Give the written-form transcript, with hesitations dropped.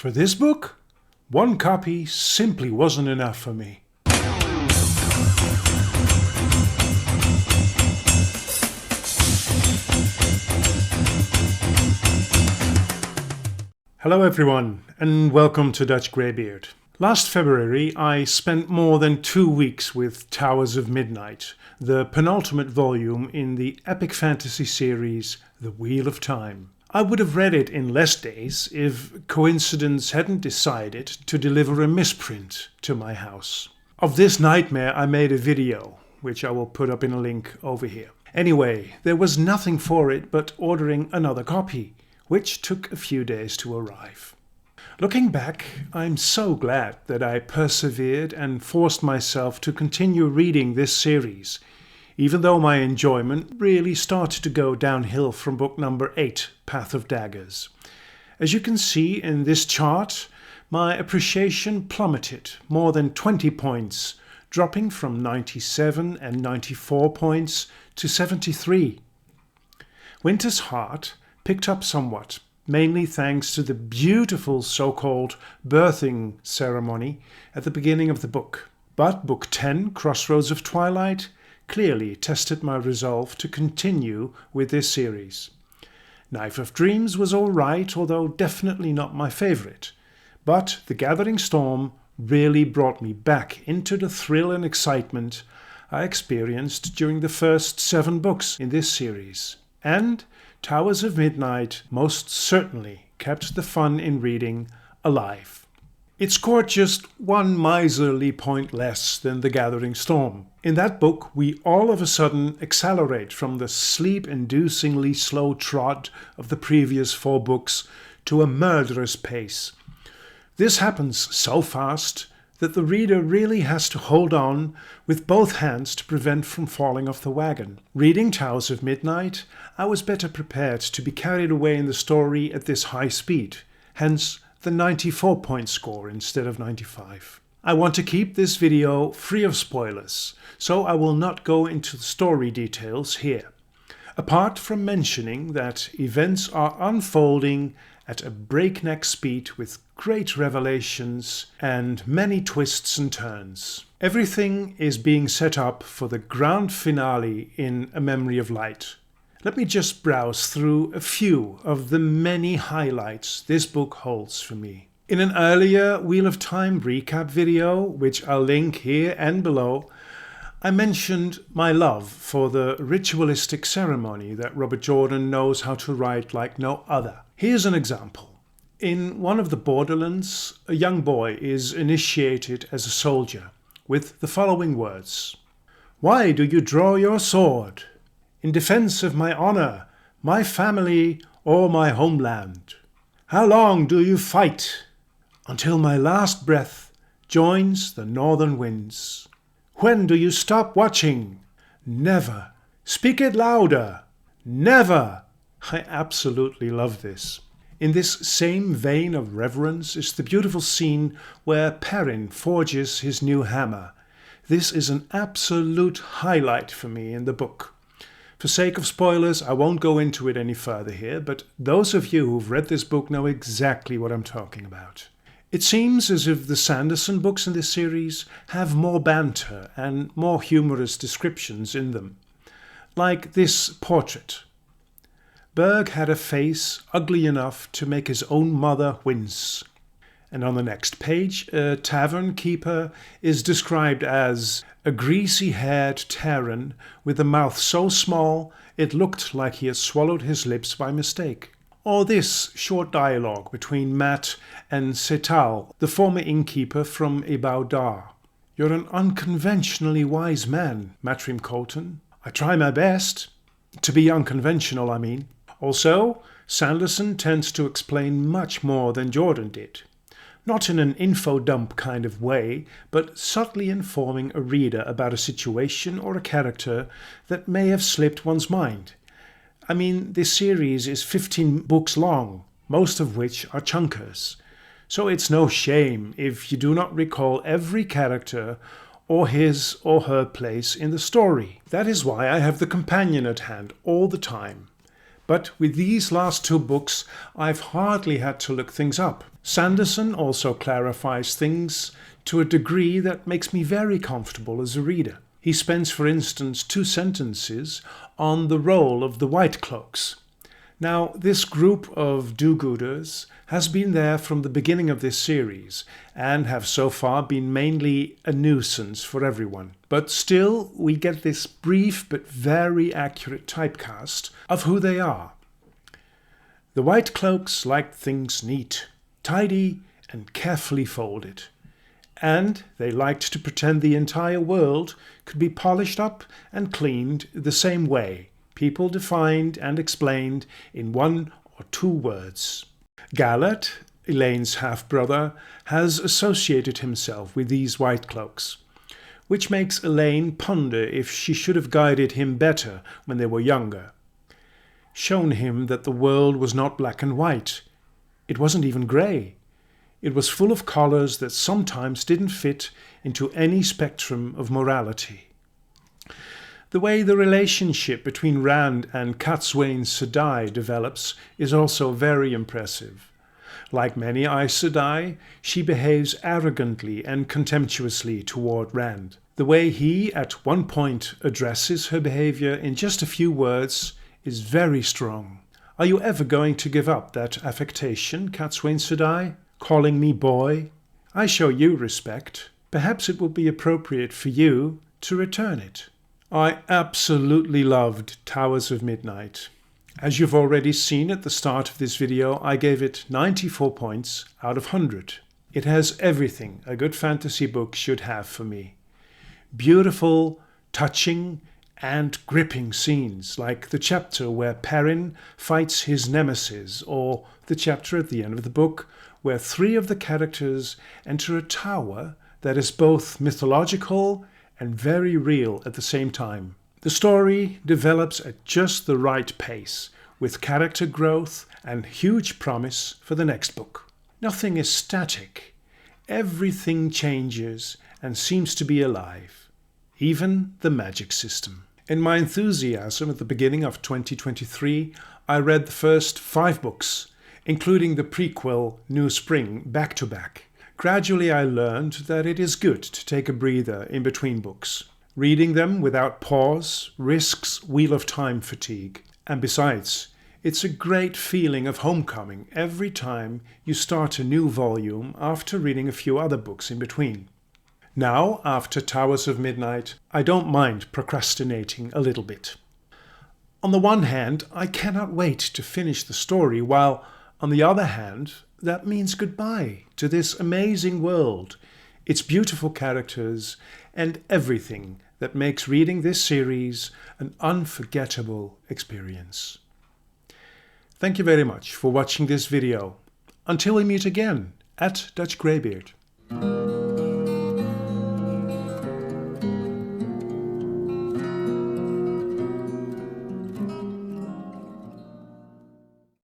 For this book, one copy simply wasn't enough for me. Hello everyone, and welcome to Dutchgreybeard. Last February I spent more than 2 weeks with Towers of Midnight, the penultimate volume in the epic fantasy series The Wheel of Time. I would have read it in less days if coincidence hadn't decided to deliver a misprint to my house. Of this nightmare I made a video, which I will put up in a link over here. Anyway, there was nothing for it but ordering another copy, which took a few days to arrive. Looking back, I'm so glad that I persevered and forced myself to continue reading this series, even though my enjoyment really started to go downhill from book number 8, Path of Daggers. As you can see in this chart, my appreciation plummeted more than 20 points, dropping from 97 and 94 points to 73. Winter's Heart picked up somewhat, mainly thanks to the beautiful so-called birthing ceremony at the beginning of the book. But Book 10, Crossroads of Twilight, clearly tested my resolve to continue with this series. Knife of Dreams was alright, although definitely not my favourite. But The Gathering Storm really brought me back into the thrill and excitement I experienced during the first 7 books in this series. And Towers of Midnight most certainly kept the fun in reading alive. It scored just 1 miserly point less than The Gathering Storm. In that book, we all of a sudden accelerate from the sleep-inducingly slow trot of the previous 4 books to a murderous pace. This happens so fast that the reader really has to hold on with both hands to prevent from falling off the wagon. Reading Towers of Midnight, I was better prepared to be carried away in the story at this high speed, hence the 94-point score instead of 95. I want to keep this video free of spoilers, so I will not go into the story details here, apart from mentioning that events are unfolding at a breakneck speed with great revelations and many twists and turns. Everything is being set up for the grand finale in A Memory of Light. Let me just browse through a few of the many highlights this book holds for me. In an earlier Wheel of Time recap video, which I'll link here and below, I mentioned my love for the ritualistic ceremony that Robert Jordan knows how to write like no other. Here's an example. In one of the Borderlands, a young boy is initiated as a soldier with the following words: "Why do you draw your sword? In defense of my honor, my family, or my homeland. How long do you fight? Until my last breath joins the northern winds. When do you stop watching? Never. Speak it louder. Never." I absolutely love this. In this same vein of reverence is the beautiful scene where Perrin forges his new hammer. This is an absolute highlight for me in the book. For sake of spoilers, I won't go into it any further here, but those of you who've read this book know exactly what I'm talking about. It seems as if the Sanderson books in this series have more banter and more humorous descriptions in them. Like this portrait. Berg had a face ugly enough to make his own mother wince. And on the next page, a tavern keeper is described as a greasy-haired Terran with a mouth so small it looked like he had swallowed his lips by mistake. Or this short dialogue between Matt and Setal, the former innkeeper from Ebau Dar. "You're an unconventionally wise man, Matrim Colton. I try my best. To be unconventional, I mean." Also, Sanderson tends to explain much more than Jordan did. Not in an info dump kind of way, but subtly informing a reader about a situation or a character that may have slipped one's mind. I mean, this series is 15 books long, most of which are chunkers. So it's no shame if you do not recall every character or his or her place in the story. That is why I have the companion at hand all the time. But with these last two books, I've hardly had to look things up. Sanderson also clarifies things to a degree that makes me very comfortable as a reader. He spends, for instance, 2 sentences on the role of the White Cloaks. Now, this group of do-gooders has been there from the beginning of this series and have so far been mainly a nuisance for everyone. But still, we get this brief but very accurate typecast of who they are. The White Cloaks liked things neat, tidy and carefully folded. And they liked to pretend the entire world could be polished up and cleaned the same way, people defined and explained in 1 or 2 words. Gallet, Elaine's half-brother, has associated himself with these White Cloaks, which makes Elaine ponder if she should have guided him better when they were younger. Shown him that the world was not black and white. It wasn't even grey. It was full of colours that sometimes didn't fit into any spectrum of morality. The way the relationship between Rand and Cadsuane Sedai develops is also very impressive. Like many Aes Sedai, she behaves arrogantly and contemptuously toward Rand. The way he at one point addresses her behaviour in just a few words is very strong. Are you ever going to give up that affectation, Cadsuane Sedai? Calling me boy? I show you respect. Perhaps it will be appropriate for you to return it. I absolutely loved Towers of Midnight. As you've already seen at the start of this video, I gave it 94 points out of 100. It has everything a good fantasy book should have for me. Beautiful, touching, and gripping scenes, like the chapter where Perrin fights his nemesis, or the chapter at the end of the book where 3 of the characters enter a tower that is both mythological and very real at the same time. The story develops at just the right pace, with character growth and huge promise for the next book. Nothing is static. Everything changes and seems to be alive, even the magic system. In my enthusiasm at the beginning of 2023, I read the first 5 books, including the prequel New Spring, back-to-back. Gradually I learned that it is good to take a breather in between books. Reading them without pause risks Wheel of Time fatigue. And besides, it's a great feeling of homecoming every time you start a new volume after reading a few other books in between. Now, after Towers of Midnight, I don't mind procrastinating a little bit. On the one hand, I cannot wait to finish the story, while on the other hand, that means goodbye to this amazing world, its beautiful characters, and everything that makes reading this series an unforgettable experience. Thank you very much for watching this video. Until we meet again at Dutchgreybeard.